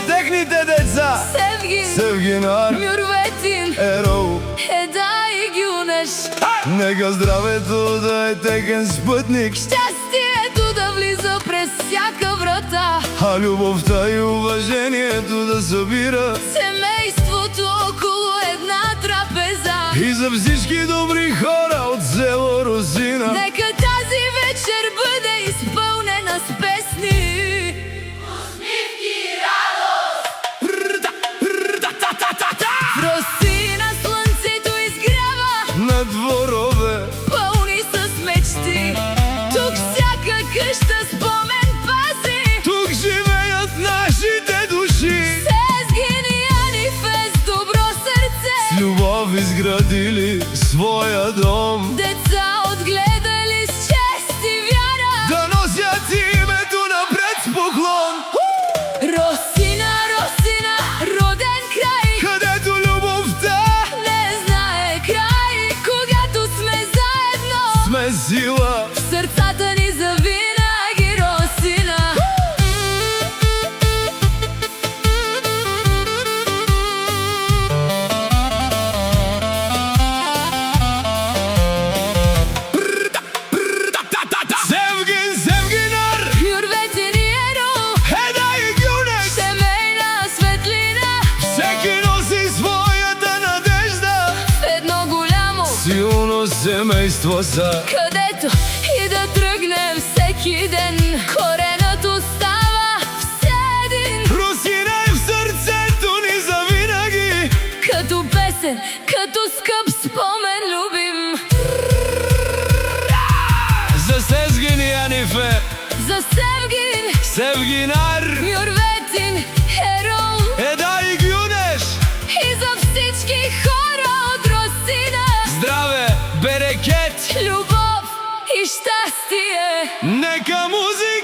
техните деца. Севгинар, Мюрветин, Ерол, Еда и Гюнеш. нека здравето да е техен спътник, Щастието да влиза през всяка врата, а любовта и уважението да събира. семейството около една трапеза. И за всички добри хора от село Русина, Нека тази вечер бъде изпълнена с песни, усмивки и радост. В Русина слънцето изгрява на дворове, пълни с мечти. Тук всяка къща спомен пази. тук живеят нашите души. Сезгин и Анифе с добро сърце, С любов изградили своя дом, деца отгледали с чест и вяра. да носят името напред с поклон. Русина, Русина, роден край, Където любовта не знае край. Когато сме заедно, сме сила. в сърцата ни завинаги Русина. Севгин, Севгинар, Мюрветин и Ерол, Еда и Гюнеш, семейна светлина. всеки носи своята надежда. В едно голямо, Силно семейство са, където и да тръгнем всеки ден, коренът остава все един. Русина е в сърцето ни завинаги. Като песен, като скъп спомен любим. За Сезгин и Анифе, За Севгин, Севгинар, Мюрветин, Ерол Еда и Гюнеш, и за всички хора от Русина. здраве, берекет, Любов и щастие. нека музика